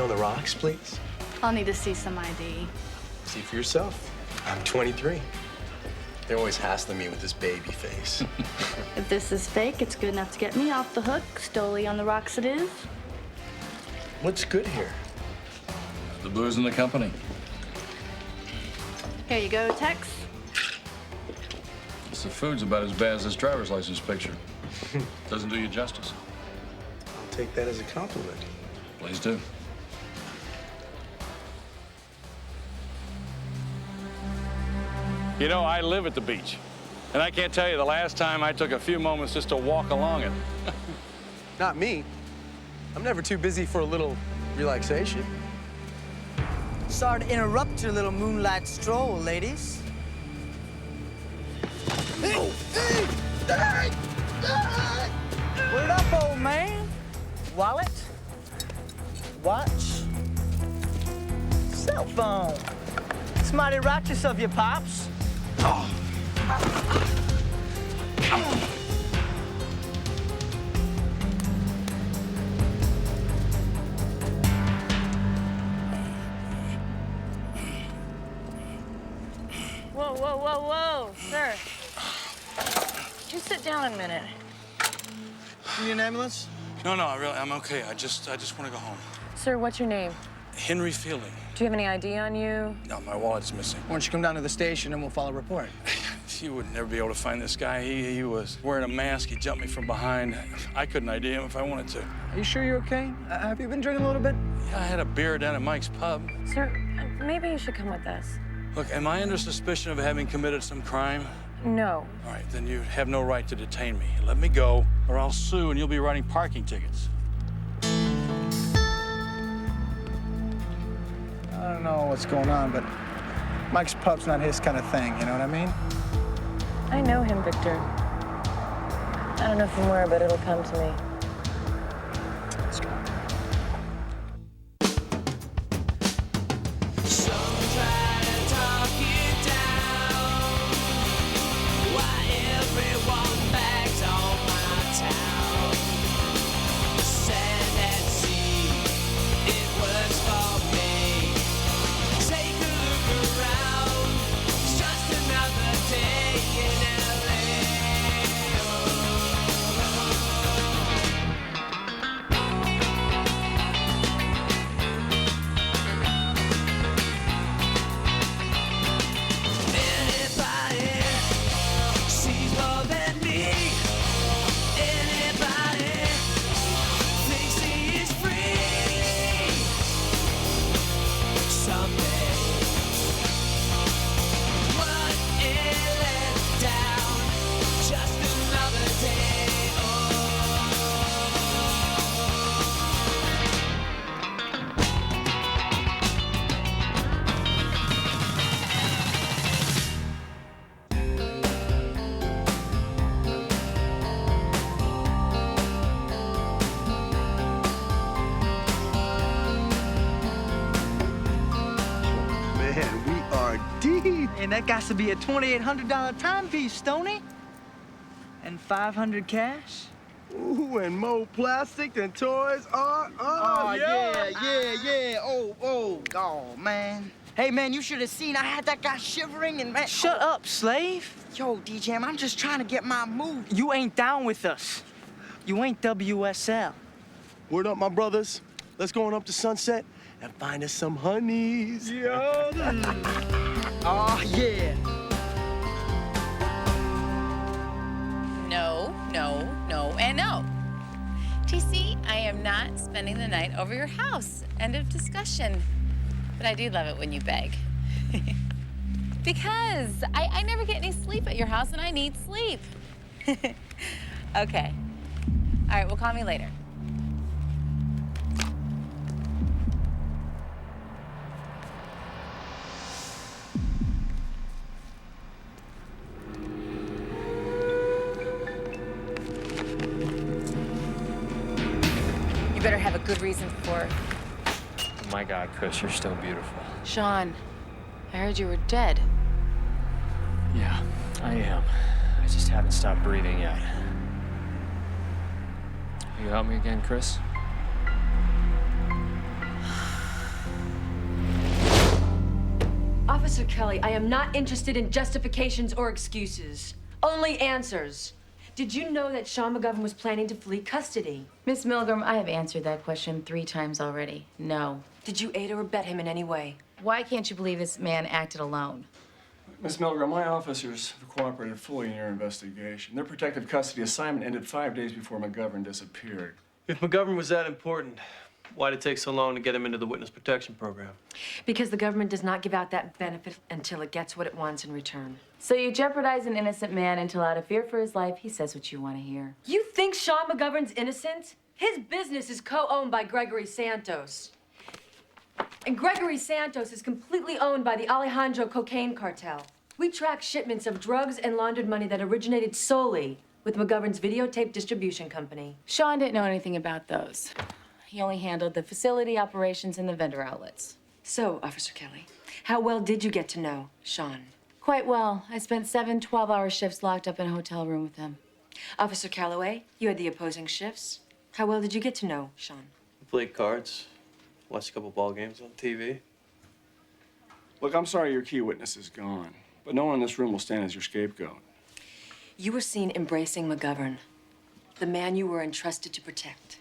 on the rocks, please? I'll need to see some ID. See for yourself. I'm 23. They're always hassling me with this baby face. If this is fake, it's good enough to get me off the hook. Stoli on the rocks it is. What's good here? The booze and the company. Here you go, Tex. The food's about as bad as this driver's license picture. Doesn't do you justice. I'll take that as a compliment. Please do. You know, I live at the beach, and I can't tell you the last time I took a few moments just to walk along it. Not me. I'm never too busy for a little relaxation. Sorry to interrupt your little moonlight stroll, ladies. Hey! Word up, old man? Wallet? Watch? Cell phone. It's mighty righteous of you, Pops. Whoa, whoa, whoa, whoa, sir. Just sit down a minute. You need an ambulance? No, I'm okay. I just want to go home. Sir, what's your name? Henry Fielding. Do you have any ID on you? No, my wallet's missing. Why don't you come down to the station and we'll file a report? You would never be able to find this guy. He was wearing a mask. He jumped me from behind. I couldn't ID him if I wanted to. Are you sure you're okay? Have you been drinking a little bit? Yeah, I had a beer down at Mike's pub. Sir, maybe you should come with us. Look, am I under suspicion of having committed some crime? No. All right, then you have no right to detain me. Let me go, or I'll sue and you'll be writing parking tickets. I don't know what's going on, but Mike's pub's not his kind of thing, you know what I mean? I know him, Victor. I don't know from where, but it'll come to me. Let's go. And that got to be a $2,800 timepiece, Stoney. And $500 cash. Ooh, and more plastic than Toys R Us. Oh, yeah. Oh, man. Hey, man, you should have seen I had that guy shivering and, man. Shut up, slave. Yo, DJ, I'm just trying to get my move. You ain't down with us. You ain't WSL. Word up, my brothers. Let's go on up to Sunset and find us some honeys. Oh, yeah. No, and no. TC, I am not spending the night over your house. End of discussion. But I do love it when you beg. Because I never get any sleep at your house, and I need sleep. Okay. All right, well, call me later. You better have a good reason for it. Oh my God, Chris, you're still beautiful. Sean, I heard you were dead. Yeah, I am. I just haven't stopped breathing yet. Will you help me again, Chris? Officer Kelly, I am not interested in justifications or excuses. Only answers. Did you know that Sean McGovern was planning to flee custody? Miss Milgram, I have answered that question 3 times already. No. Did you aid or abet him in any way? Why can't you believe this man acted alone? Miss Milgram, my officers have cooperated fully in your investigation. Their protective custody assignment ended 5 days before McGovern disappeared. If McGovern was that important, why'd it take so long to get him into the witness protection program? Because the government does not give out that benefit until it gets what it wants in return. So you jeopardize an innocent man until, out of fear for his life, he says what you want to hear. You think Sean McGovern's innocent? His business is co-owned by Gregory Santos. And Gregory Santos is completely owned by the Alejandro cocaine cartel. We track shipments of drugs and laundered money that originated solely with McGovern's videotape distribution company. Sean didn't know anything about those. He only handled the facility operations and the vendor outlets. So, Officer Kelly, how well did you get to know Sean? Quite well. I spent 7 12-hour shifts locked up in a hotel room with him. Officer Calloway, you had the opposing shifts. How well did you get to know Sean? We played cards, watched a couple ball games on TV. Look, I'm sorry your key witness is gone, but no one in this room will stand as your scapegoat. You were seen embracing McGovern, the man you were entrusted to protect.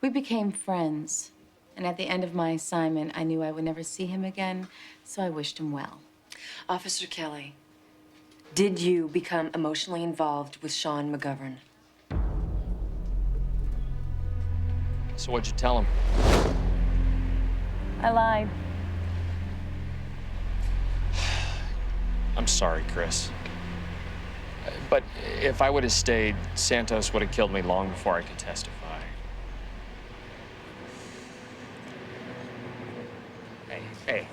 We became friends, and at the end of my assignment, I knew I would never see him again, so I wished him well. Officer Kelly, did you become emotionally involved with Sean McGovern? So what'd you tell him? I lied. I'm sorry, Chris. But if I would have stayed, Santos would have killed me long before I could testify. Hey,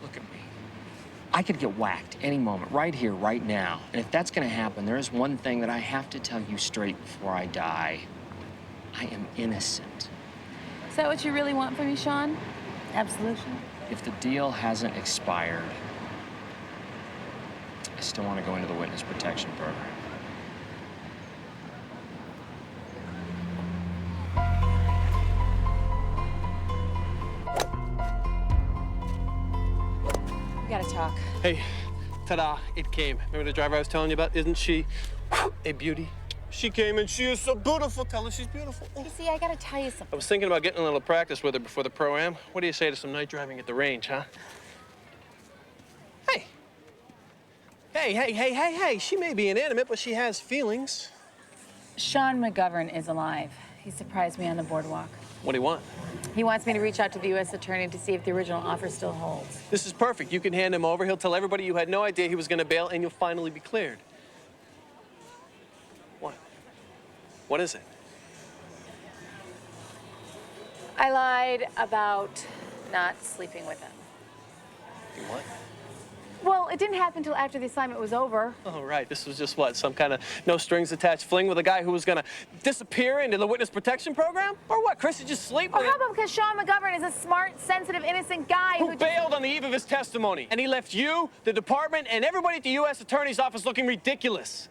look at me. I could get whacked any moment, right here, right now. And if that's gonna happen, there is one thing that I have to tell you straight before I die. I am innocent. Is that what you really want from me, Sean? Absolution? If the deal hasn't expired, I still want to go into the witness protection program. We gotta talk. Hey, ta-da, it came. Remember the driver I was telling you about? Isn't she a beauty? She came and she is so beautiful. Tell her she's beautiful. You see, I gotta tell you something. I was thinking about getting a little practice with her before the Pro-Am. What do you say to some night driving at the range, huh? Hey. Hey. She may be inanimate, but she has feelings. Sean McGovern is alive. He surprised me on the boardwalk. What do you want? He wants me to reach out to the U.S. attorney to see if the original offer still holds. This is perfect. You can hand him over. He'll tell everybody you had no idea he was going to bail, and you'll finally be cleared. What? What is it? I lied about not sleeping with him. You what? Well, it didn't happen until after the assignment was over. Oh, right. This was just what? Some kind of no-strings-attached fling with a guy who was going to disappear into the witness protection program? Or what? Chris, you just sleep with Or how about because Sean McGovern is a smart, sensitive, innocent guy who bailed on the eve of his testimony. And he left you, the department, and everybody at the U.S. Attorney's Office looking ridiculous.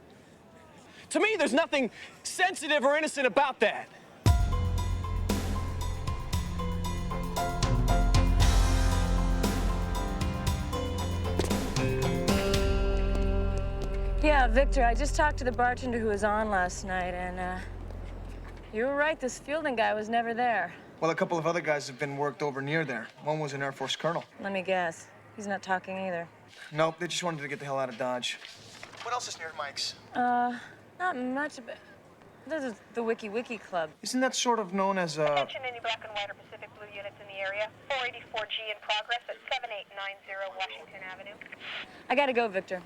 To me, there's nothing sensitive or innocent about that. Yeah, Victor, I just talked to the bartender who was on last night, and you were right, this Fielding guy was never there. Well, a couple of other guys have been worked over near there. One was an Air Force colonel. Let me guess. He's not talking either. Nope, they just wanted to get the hell out of Dodge. What else is near Mike's? Not much, but this is the Wiki Club. Isn't that sort of known as Attention any black and white or Pacific Blue units in the area. 484G in progress at 7890 Washington Avenue. I gotta go, Victor.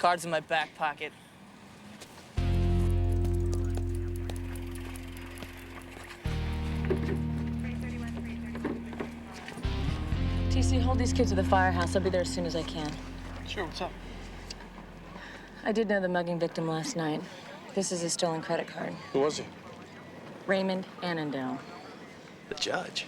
Card's in my back pocket. TC, hold these kids to the firehouse. I'll be there as soon as I can. Sure, what's up? I did know the mugging victim last night. This is his stolen credit card. Who was he? Raymond Annandale. The judge.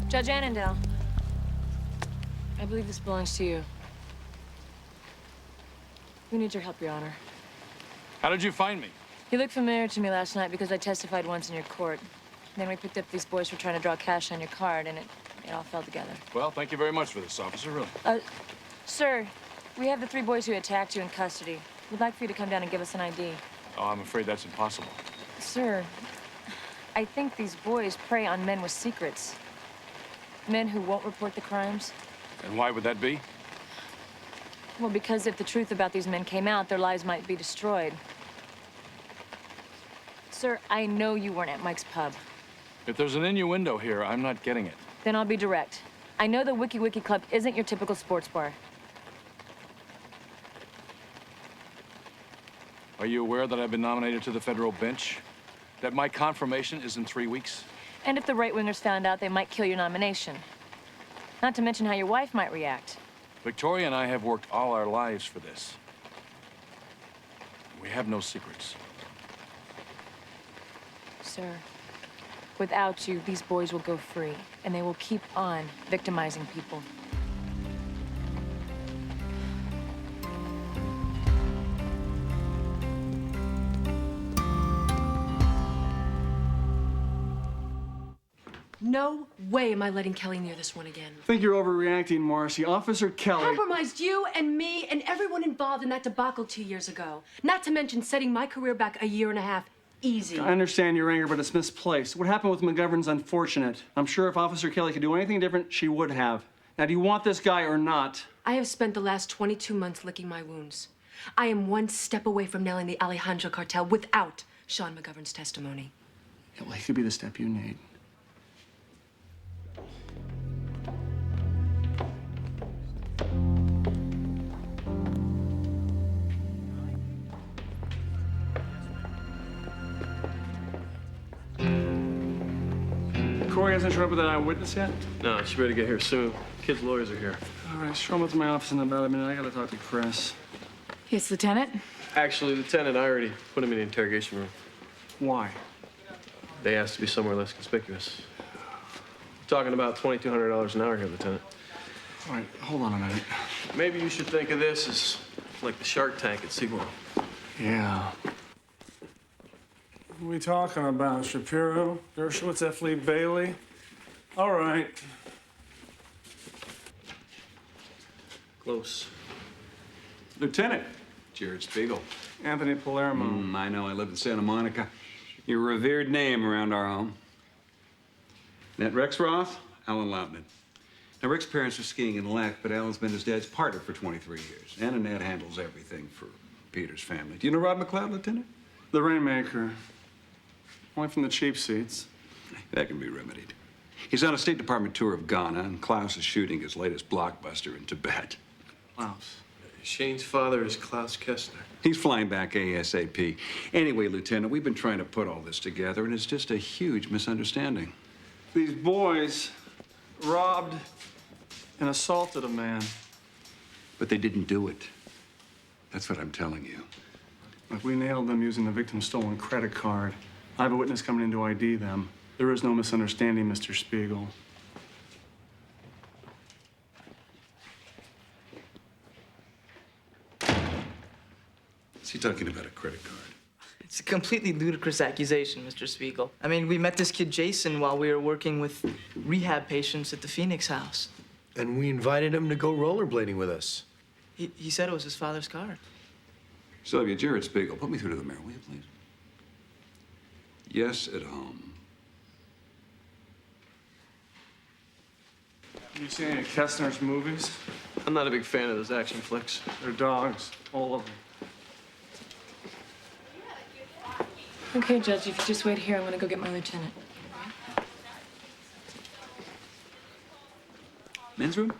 Judge Annandale, I believe this belongs to you. We need your help, Your Honor. How did you find me? You looked familiar to me last night because I testified once in your court. Then we picked up these boys for trying to draw cash on your card, and it all fell together. Well, thank you very much for this, officer, really. Sir, we have the 3 boys who attacked you in custody. We'd like for you to come down and give us an ID. Oh, I'm afraid that's impossible. Sir, I think these boys prey on men with secrets. Men who won't report the crimes. And why would that be? Well, because if the truth about these men came out, their lives might be destroyed. Sir, I know you weren't at Mike's pub. If there's an innuendo here, I'm not getting it. Then I'll be direct. I know the Wiki Wiki Club isn't your typical sports bar. Are you aware that I've been nominated to the federal bench? That my confirmation is in 3 weeks? And if the right-wingers found out, they might kill your nomination. Not to mention how your wife might react. Victoria and I have worked all our lives for this. We have no secrets. Sir, without you, these boys will go free, and they will keep on victimizing people. No way am I letting Kelly near this one again. I think you're overreacting, Marcy. Officer Kelly. Compromised you and me and everyone involved in that debacle 2 years ago. Not to mention setting my career back a year and a half. Easy. I understand your anger, but it's misplaced. What happened with McGovern's unfortunate. I'm sure if Officer Kelly could do anything different, she would have. Now, do you want this guy or not? I have spent the last 22 months licking my wounds. I am one step away from nailing the Alejandro cartel without Sean McGovern's testimony. Yeah, well, he could be the step you need. Corey hasn't showed up with that eyewitness yet? No, she better get here soon. Kids' lawyers are here. All right, show him up to my office in about a minute. I gotta talk to Chris. Yes, Lieutenant? Actually, Lieutenant, I already put him in the interrogation room. Why? They asked to be somewhere less conspicuous. Talking about $2,200 an hour here, Lieutenant. All right, hold on a minute. Maybe you should think of this as like the Shark Tank at SeaWorld. Yeah. What are we talking about? Shapiro? Dershowitz, F. Lee Bailey? All right. Close. Lieutenant. Jared Spiegel. Anthony Palermo. I know. I live in Santa Monica. You're a revered name around our home. That Rex Roth, Alan Loudon. Now, Rick's parents are skiing in Leck, but Alan's been his dad's partner for 23 years. Ann and Ned handles everything for Peter's family. Do you know Rod McLeod, Lieutenant? The Rainmaker. Only from the cheap seats. That can be remedied. He's on a State Department tour of Ghana, and Klaus is shooting his latest blockbuster in Tibet. Klaus. Shane's father is Klaus Kessler. He's flying back ASAP. Anyway, Lieutenant, we've been trying to put all this together, and it's just a huge misunderstanding. These boys robbed and assaulted a man. But they didn't do it. That's what I'm telling you. Look, we nailed them using the victim's stolen credit card. I have a witness coming in to ID them. There is no misunderstanding, Mr. Spiegel. Is he talking about a credit card? It's a completely ludicrous accusation, Mr. Spiegel. I mean, we met this kid Jason while we were working with rehab patients at the Phoenix house. And we invited him to go rollerblading with us. He said it was his father's card. Sylvia, Jared Spiegel, put me through to the mayor, will you, please? Yes, at home. You seen any of Kestner's movies? I'm not a big fan of those action flicks. They're dogs, all of them. Okay, Judge, if you just wait here, I'm gonna go get my lieutenant. Men's room?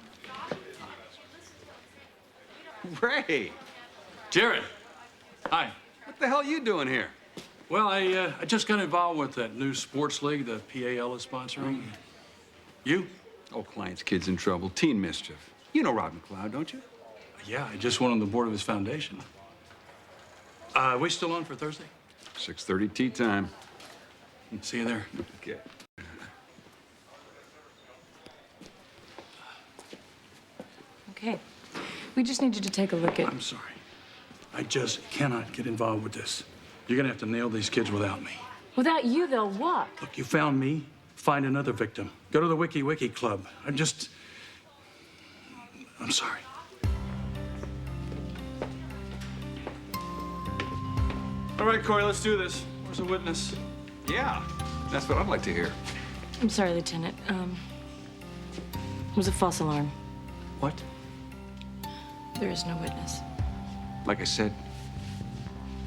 Ray! Jared. Hi. What the hell are you doing here? Well, I just got involved with that new sports league the PAL is sponsoring. You? Oh, client's kid's in trouble. Teen mischief. You know Rod McLeod, don't you? Yeah, I just went on the board of his foundation. Are we still on for Thursday? 6:30 tea time. See you there. Okay. Okay. We just need you to take a look at... I'm sorry. I just cannot get involved with this. You're gonna have to nail these kids without me. Without you, they'll what? Look, you found me. Find another victim. Go to the Wiki Club. I'm sorry. All right, Corey, let's do this. Where's the witness? Yeah, that's what I'd like to hear. I'm sorry, Lieutenant. It was a false alarm. What? There is no witness. Like I said,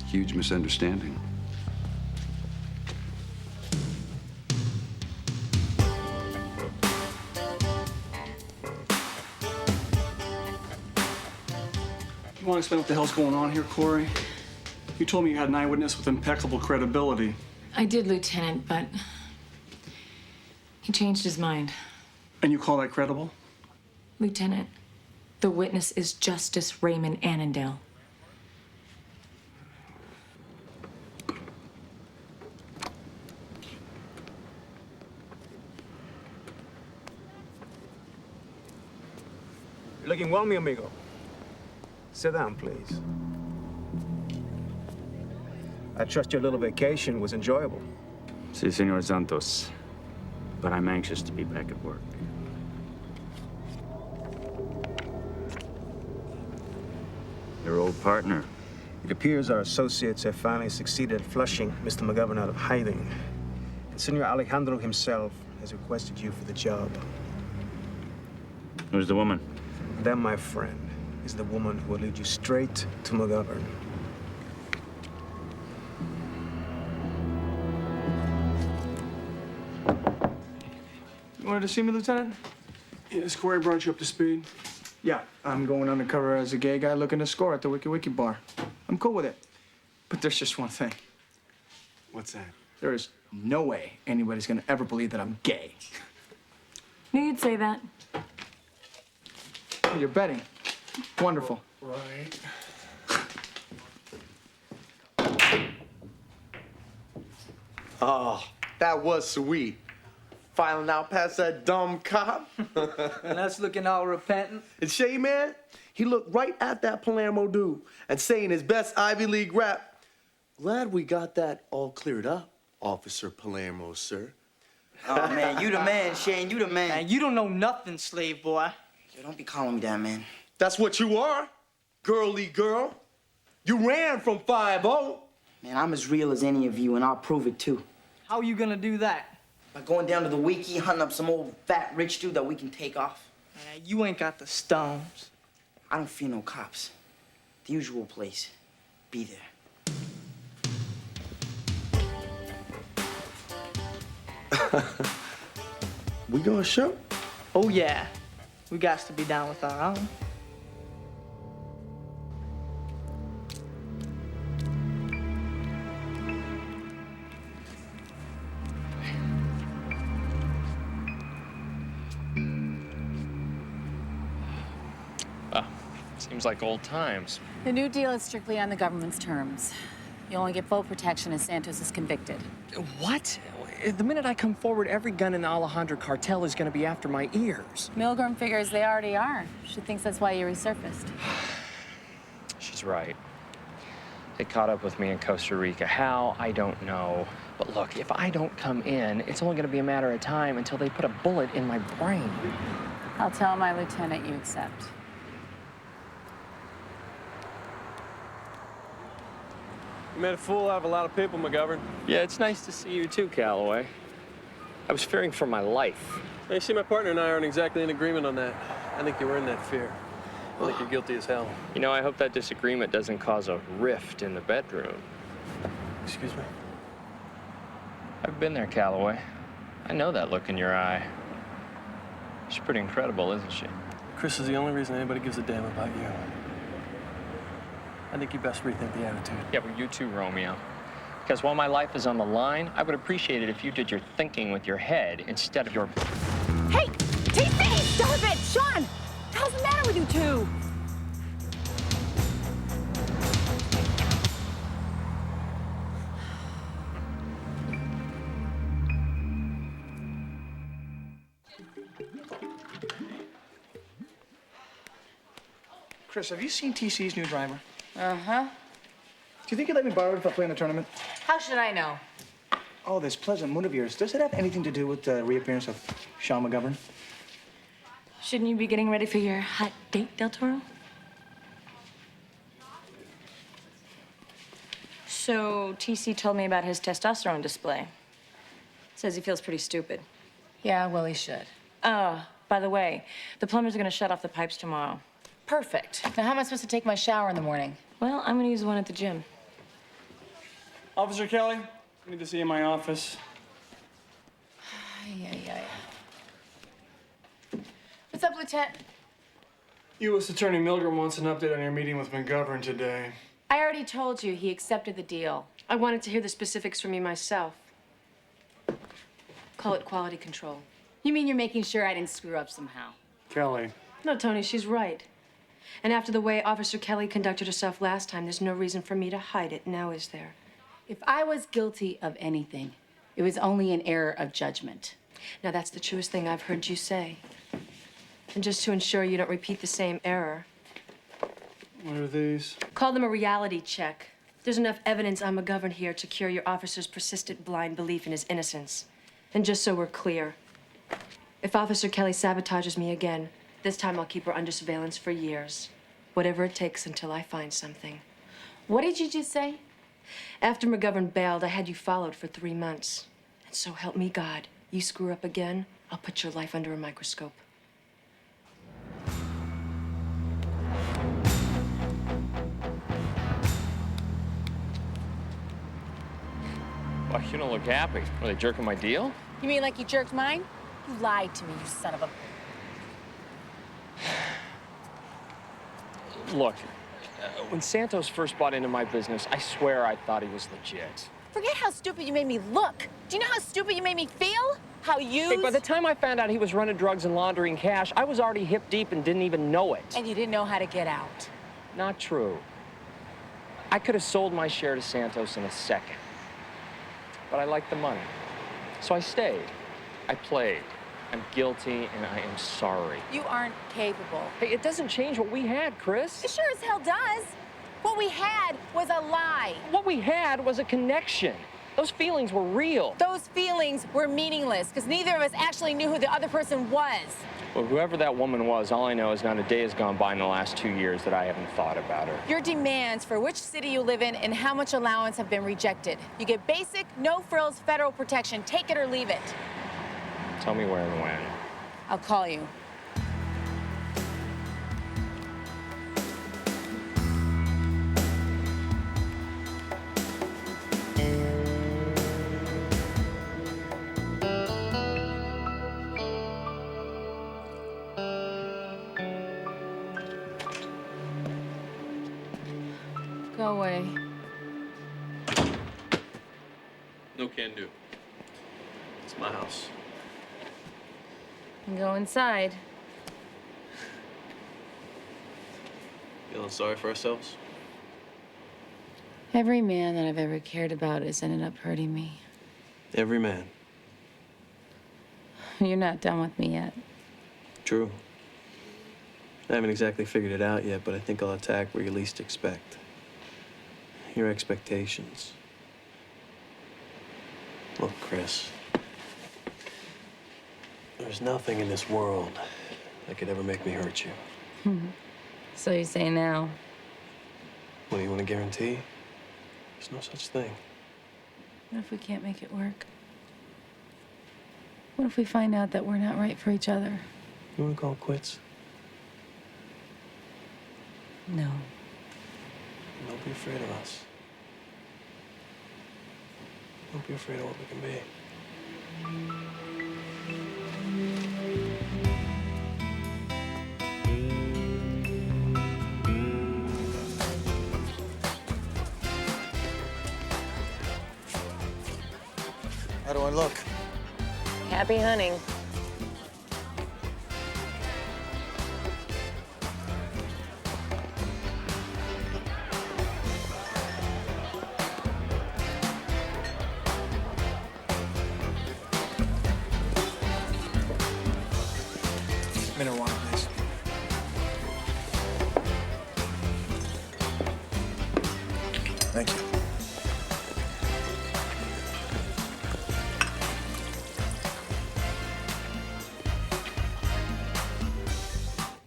huge misunderstanding. You want to explain what the hell's going on here, Corey? You told me you had an eyewitness with impeccable credibility. I did, Lieutenant, but he changed his mind. And you call that credible? Lieutenant, the witness is Justice Raymond Annandale. You're looking well, mi amigo. Sit down, please. I trust your little vacation was enjoyable. Si, Senor Santos. But I'm anxious to be back at work. Your old partner. It appears our associates have finally succeeded at flushing Mr. McGovern out of hiding. And Senor Alejandro himself has requested you for the job. Who's the woman? That, my friend, is the woman who will lead you straight to McGovern. You wanted to see me, Lieutenant? Yes, Corey brought you up to speed. Yeah, I'm going undercover as a gay guy looking to score at the Wiki bar. I'm cool with it. But there's just one thing. What's that? There is no way anybody's gonna ever believe that I'm gay. Knew you'd say that. You're betting. Wonderful. Right. Oh, that was sweet. Filing out past that dumb cop. And that's looking all repentant. And Shay, man, he looked right at that Palermo dude and saying his best Ivy League rap. Glad we got that all cleared up, Officer Palermo, sir. Oh, man, you the man, Shane. You the man. Man, you don't know nothing, slave boy. Yo, don't be calling me that, man. That's what you are, girly girl. You ran from 5-0. Man, I'm as real as any of you, and I'll prove it, too. How you gonna do that? By going down to the Wiki, hunting up some old fat rich dude that we can take off. Man, you ain't got the stones. I don't fear no cops. The usual place. Be there. We gonna show? Oh, yeah. We got to be down with our own. Seems like old times. The new deal is strictly on the government's terms. You only get full protection if Santos is convicted. What? The minute I come forward, every gun in the Alejandro cartel is going to be after my ears. Milgram figures they already are. She thinks that's why you resurfaced. She's right. They caught up with me in Costa Rica. How? I don't know. But look, if I don't come in, it's only going to be a matter of time until they put a bullet in my brain. I'll tell my lieutenant you accept. You made a fool out of a lot of people, McGovern. Yeah, it's nice to see you too, Calloway. I was fearing for my life. You see, my partner and I aren't exactly in agreement on that. I think you were in that fear. I think you're guilty as hell. You know, I hope that disagreement doesn't cause a rift in the bedroom. Excuse me? I've been there, Calloway. I know that look in your eye. She's pretty incredible, isn't she? Chris is the only reason anybody gives a damn about you. I think you best rethink the attitude. Yeah, but you too, Romeo. Because while my life is on the line, I would appreciate it if you did your thinking with your head instead of your... Hey! TC! Stop it! Sean! What the hell's the matter with you two? Chris, have you seen TC's new driver? Uh-huh. Do you think you'd let me borrow it if I play in the tournament? How should I know? Oh, this pleasant mood of yours, does it have anything to do with the reappearance of Sean McGovern? Shouldn't you be getting ready for your hot date, Del Toro? So, TC told me about his testosterone display. Says he feels pretty stupid. Yeah, well, he should. By the way, the plumbers are gonna shut off the pipes tomorrow. Perfect. Now, how am I supposed to take my shower in the morning? Well, I'm gonna use the one at the gym. Officer Kelly, I need to see you in my office. What's up, Lieutenant? U.S. Attorney Milgram wants an update on your meeting with McGovern today. I already told you he accepted the deal. I wanted to hear the specifics from you myself. Call it quality control. You mean you're making sure I didn't screw up somehow? Kelly. No, Tony, she's right. And after the way Officer Kelly conducted herself last time, there's no reason for me to hide it, now is there? If I was guilty of anything, it was only an error of judgment. Now, that's the truest thing I've heard you say. And just to ensure you don't repeat the same error, What are these? call them a reality check. There's enough evidence on McGovern here to cure your officer's persistent blind belief in his innocence. And just so we're clear, if Officer Kelly sabotages me again, this time I'll keep her under surveillance for years. Whatever it takes until I find something. What did you just say? After McGovern bailed, I had you followed for 3 months. And so help me God, you screw up again, I'll put your life under a microscope. Well, you don't look happy. Were they jerking my deal? You mean like you jerked mine? You lied to me, you son of a... Look, when Santos first bought into my business, I swear I thought he was legit. Forget how stupid you made me look. Do you know how stupid you made me feel? How used? Hey, by the time I found out he was running drugs and laundering cash, I was already hip deep and didn't even know it. And you didn't know how to get out. Not true. I could have sold my share to Santos in a second. But I liked the money. So I stayed. I played. I'm guilty, and I am sorry. You aren't capable. Hey, it doesn't change what we had, Chris. It sure as hell does. What we had was a lie. What we had was a connection. Those feelings were real. Those feelings were meaningless because neither of us actually knew who the other person was. Well, whoever that woman was, all I know is not a day has gone by in the last 2 years that I haven't thought about her. Your demands for which city you live in and how much allowance have been rejected. You get basic, no-frills federal protection. Take it or leave it. Tell me where and when. I'll call you. Go away. No can do. It's my house. Go inside. Feeling sorry for ourselves? Every man that I've ever cared about has ended up hurting me. Every man. You're not done with me yet. True. I haven't exactly figured it out yet, but I think I'll attack where you least expect. Your expectations. Look, Chris. There's nothing in this world that could ever make me hurt you. So you say now. What do you want to guarantee? There's no such thing. What if we can't make it work? What if we find out that we're not right for each other? You wanna call it quits? No. Don't be afraid of us. Don't be afraid of what we can be. How do I look? Happy hunting. Mineral water, please. Thank you.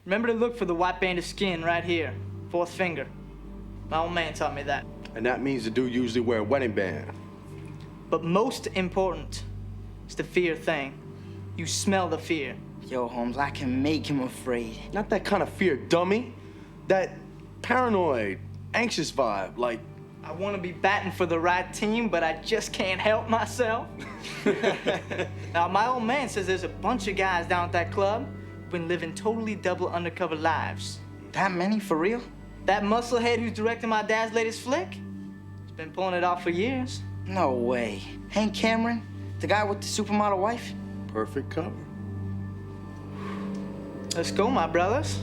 Remember to look for the white band of skin right here. Fourth finger. My old man taught me that. And that means the dude usually wear a wedding band. But most important is the fear thing. You smell the fear. Yo, Holmes, I can make him afraid. Not that kind of fear, dummy. That paranoid, anxious vibe, like... I want to be batting for the right team, but I just can't help myself. Now, my old man says there's a bunch of guys down at that club who've been living totally double undercover lives. That many, for real? That musclehead who's directing my dad's latest flick? He's been pulling it off for years. No way. Hank Cameron? The guy with the supermodel wife? Perfect cover. Let's go, my brothers.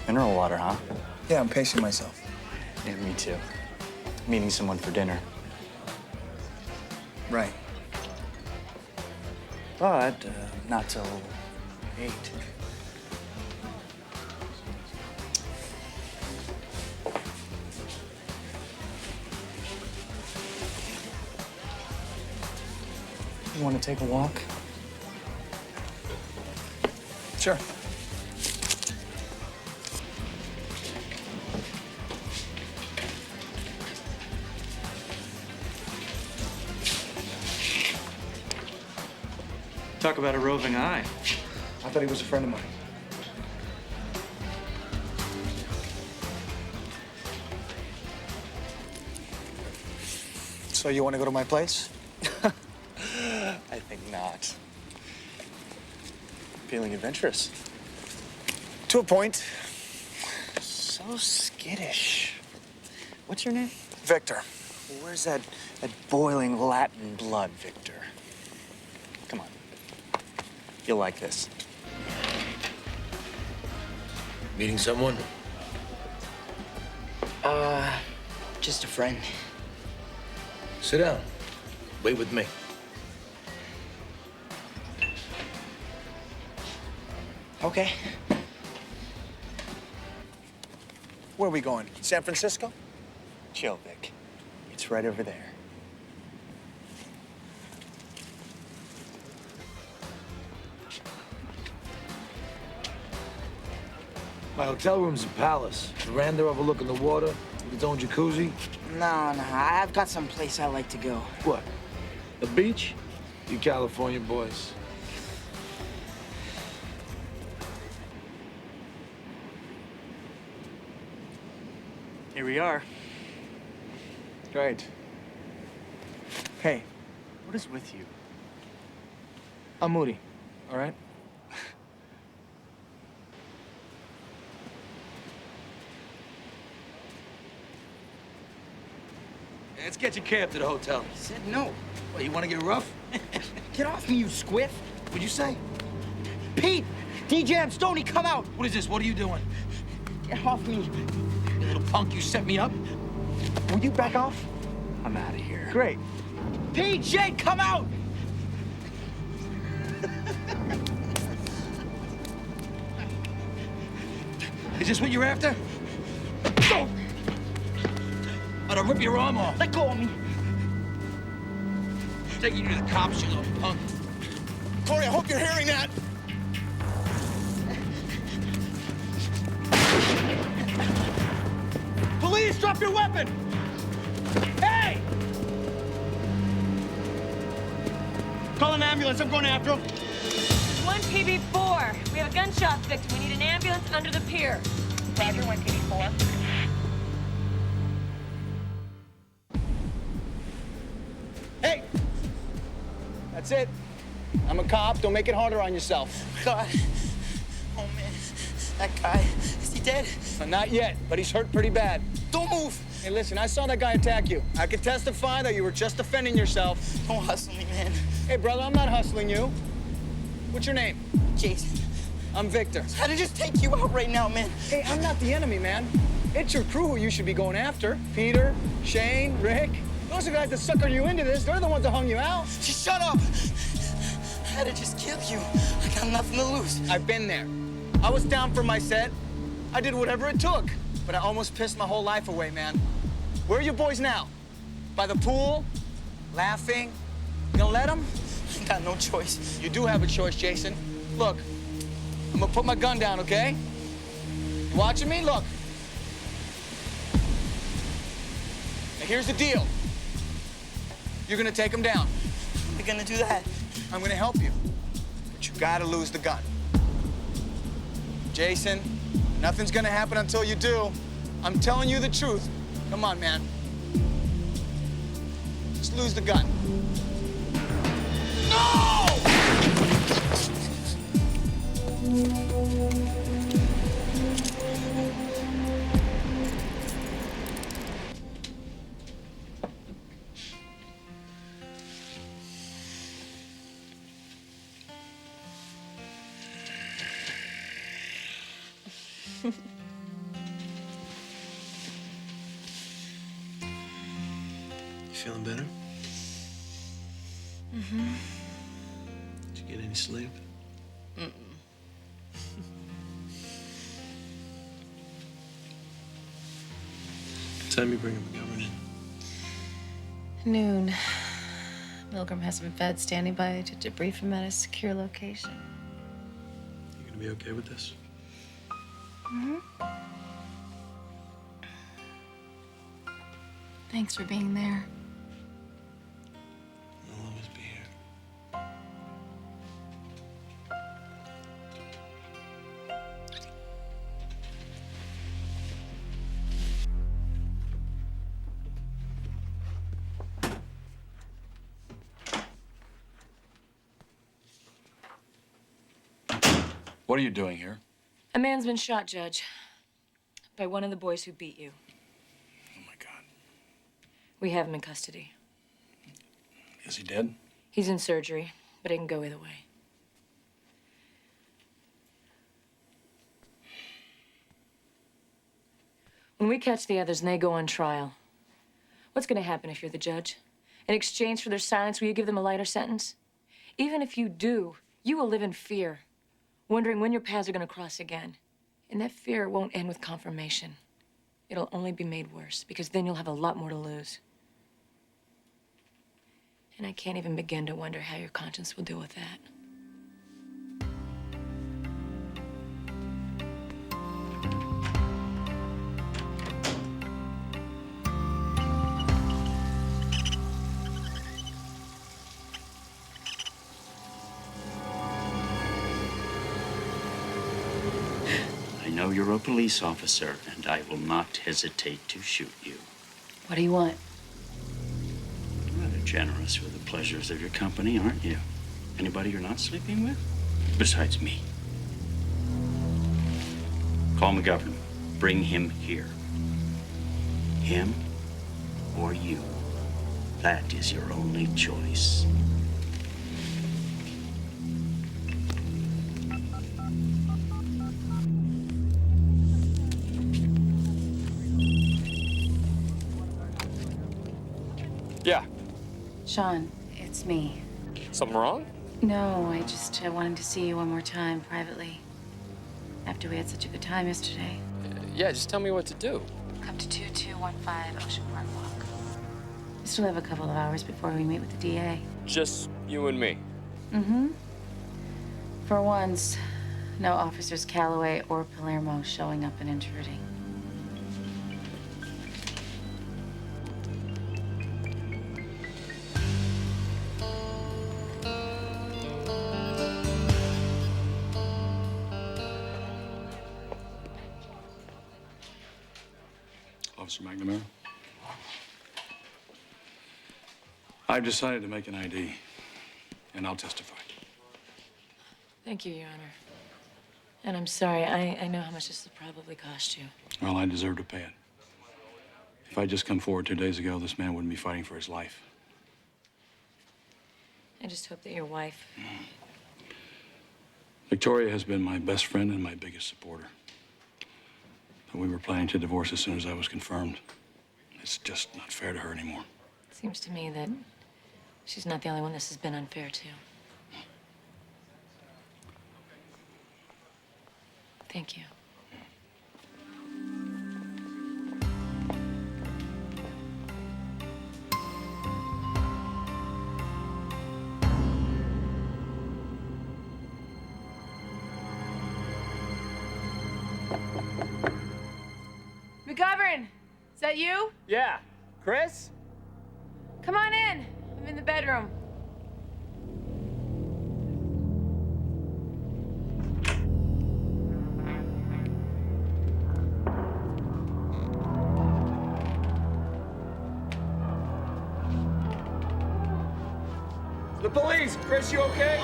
Mineral water, huh? Yeah, I'm pacing myself. Yeah, me too. Meeting someone for dinner. Right. But not till 8. You want to take a walk? Sure. Talk about a roving eye. I thought he was a friend of mine. So you want to go to my place? I think not. Feeling adventurous? To a point. So skittish. What's your name? Victor. Where's that boiling Latin blood, Victor? Come on. You'll like this. Meeting someone? Just a friend. Sit down. Wait with me. Okay. Where are we going? San Francisco? Chill, Vic. It's right over there. My hotel room's a palace. Veranda overlooking the water with its own jacuzzi. No, I've got some place I like to go. What? The beach? You California boys. Here we are. Great. Hey, What is with you? I'm Moody, all right? Let's get your cab to the hotel. He said no. What, you want to get rough? Get off me, you squiff. What'd you say? Pete! DJ and Stoney, come out! What is this? What are you doing? Get off me. You little punk, you set me up? Will you back off? I'm out of here. Great. Pete, Jake, come out! Is this what you're after? Go! I'll rip your arm off. Let go of me. Take you to the cops, you little punk. Corey, I hope you're hearing that. Please drop your weapon! Hey! Call an ambulance. I'm going after him. 1 PB4. We have a gunshot victim. We need an ambulance under the pier. Roger, 1 PB4. Hey! That's it. I'm a cop. Don't make it harder on yourself. God. Oh, man. That guy, is he dead? Not yet, but he's hurt pretty bad. Don't move. Hey, listen, I saw that guy attack you. I could testify that you were just defending yourself. Don't hustle me, man. Hey, brother, I'm not hustling you. What's your name? Jason. I'm Victor. How to just take you out right now, man? Hey, I'm not the enemy, man. It's your crew who you should be going after. Peter, Shane, Rick. Those are guys that suckered you into this. They're the ones that hung you out. Just shut up. I had to just kill you. I got nothing to lose. I've been there. I was down for my set. I did whatever it took, but I almost pissed my whole life away, man. Where are you boys now? By the pool? Laughing? You gonna let them? I got no choice. You do have a choice, Jason. Look, I'm gonna put my gun down, okay? You watching me? Look. Now here's the deal. You're gonna take him down. How am I gonna do that? I'm gonna help you, but you gotta lose the gun. Jason, nothing's gonna happen until you do. I'm telling you the truth. Come on, man. Just lose the gun. No! You feeling better? Mm-hmm. Did you get any sleep? Mm-mm. What time you bringing McGovern in? Noon. Milgram has some feds standing by to debrief him at a secure location. You gonna be okay with this? Mm-hmm. Thanks for being there. I'll always be here. What are you doing here? A man's been shot, Judge, by one of the boys who beat you. Oh, my God. We have him in custody. Is he dead? He's in surgery, but it can go either way. When we catch the others and they go on trial, what's going to happen if you're the judge? In exchange for their silence, will you give them a lighter sentence? Even if you do, you will live in fear, wondering when your paths are going to cross again. And that fear won't end with confirmation. It'll only be made worse, because then you'll have a lot more to lose. And I can't even begin to wonder how your conscience will deal with that. I know you're a police officer, and I will not hesitate to shoot you. What do you want? Rather generous with the pleasures of your company, aren't you? Anybody you're not sleeping with? Besides me. Call McGovern. Bring him here. Him or you. That is your only choice. Yeah. Sean, it's me. Something wrong? No, I wanted to see you one more time privately. After we had such a good time yesterday. Yeah, just tell me what to do. Come to 2215 Ocean Park Walk. We still have a couple of hours before we meet with the DA. Just you and me. Mm-hmm. For once, no officers Calloway or Palermo showing up and intruding. Officer McNamara. I've decided to make an ID, and I'll testify. Thank you, Your Honor. And I'm sorry, I know how much this will probably cost you. Well, I deserve to pay it. If I'd just come forward 2 days ago, this man wouldn't be fighting for his life. I just hope that your wife... Victoria has been my best friend and my biggest supporter. But we were planning to divorce as soon as I was confirmed. It's just not fair to her anymore. Seems to me that she's not the only one this has been unfair to. Thank you. McGovern, is that you? Yeah. Chris? Come on in. I'm in the bedroom. The police! Chris, you okay?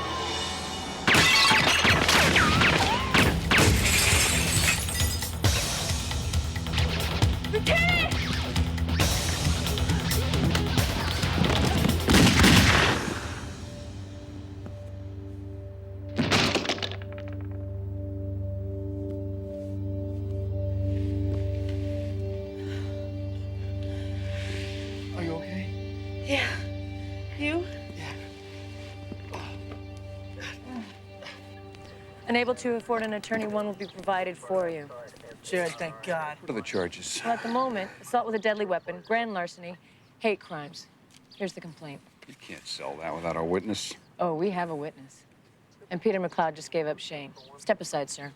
Lieutenant! Are you okay? Yeah. You? Unable to afford an attorney, one will be provided for you. Jared, thank God. What are the charges? Well, at the moment, assault with a deadly weapon, grand larceny, hate crimes. Here's the complaint. You can't sell that without a witness. Oh, we have a witness. And Peter McLeod just gave up Shane. Step aside, sir.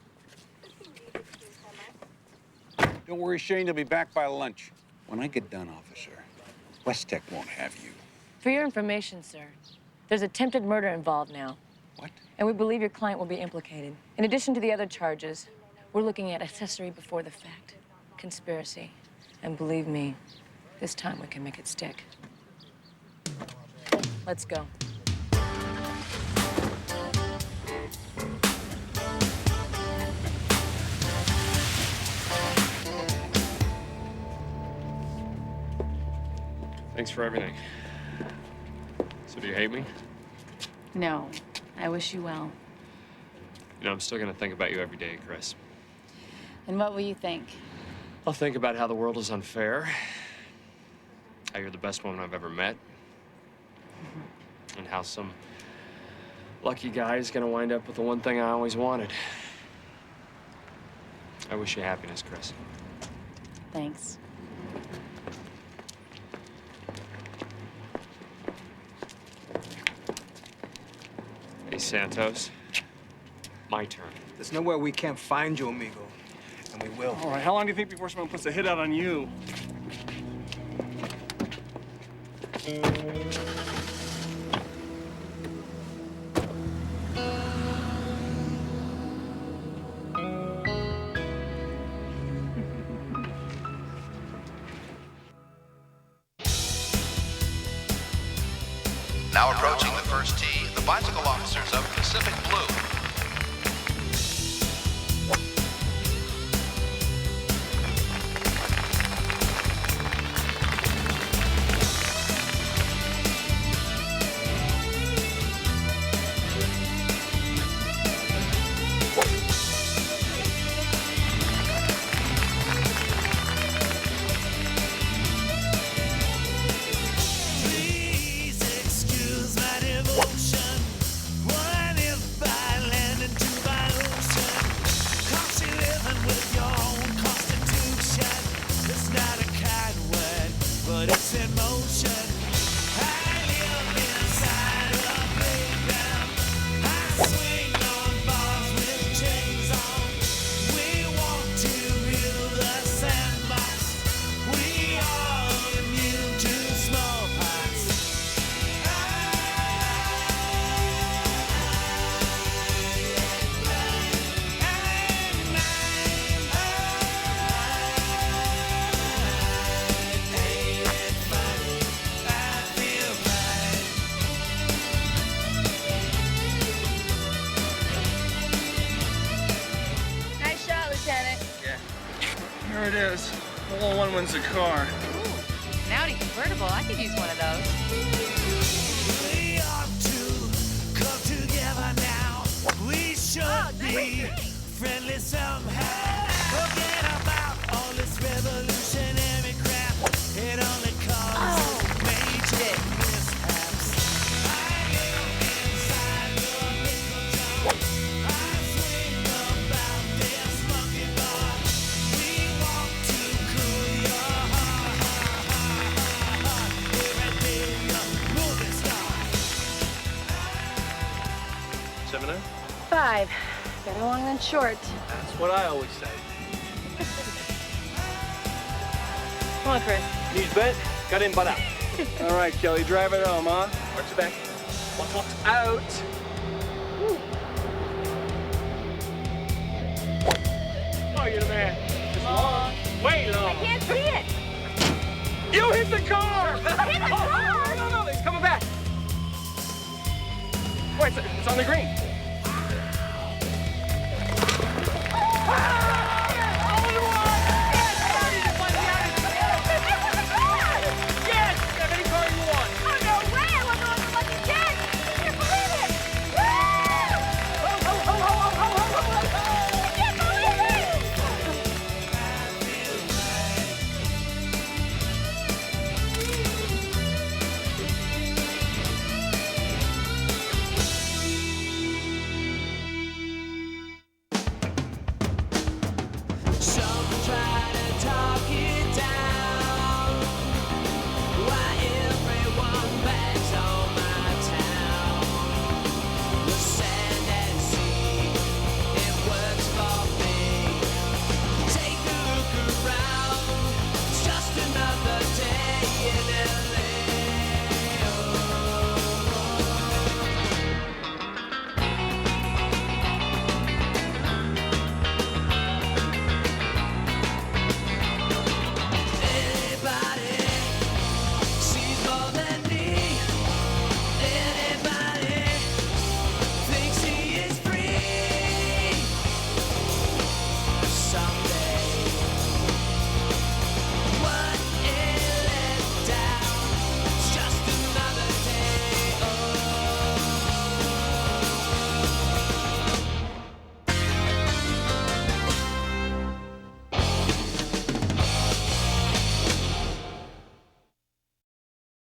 Don't worry, Shane. You'll be back by lunch. When I get done, officer, West Tech won't have you. For your information, sir, there's attempted murder involved now. What? And we believe your client will be implicated. In addition to the other charges, we're looking at accessory before the fact, conspiracy. And believe me, this time we can make it stick. Let's go. Thanks for everything. So do you hate me? No, I wish you well. You know, I'm still gonna think about you every day, Chris. And what will you think? I'll think about how the world is unfair, how you're the best woman I've ever met, and how some lucky guy is gonna wind up with the one thing I always wanted. I wish you happiness, Chris. Thanks. Hey, Santos. My turn. There's nowhere we can't find you, amigo. And we will. All right, how long do you think before someone puts a hit out on you? Now approaching the first tee, the bicycle officers of Pacific Blue. Please excuse my devotion. What if I There it is. The little one wins the car. An Audi convertible. I could use one of those. We ought to come together now. We should be friendly somehow. Forget about all this revolutionary crap. It only causes major mishaps. I live inside your nickel jar. I swing about this monkey bar. We want to cool your heart. Every day you're a movie star. 7-9? 5. Better long than short. That's what I always say. Come on, Chris. Knees bent, got in, butt out. All right, Kelly, drive it home, huh? Arch your back. Walk out. Oh, you're the man. Just long. Way long. I can't see it. You hit the car! I hit the car! No, he's coming back. Wait, it's on the green. Ah!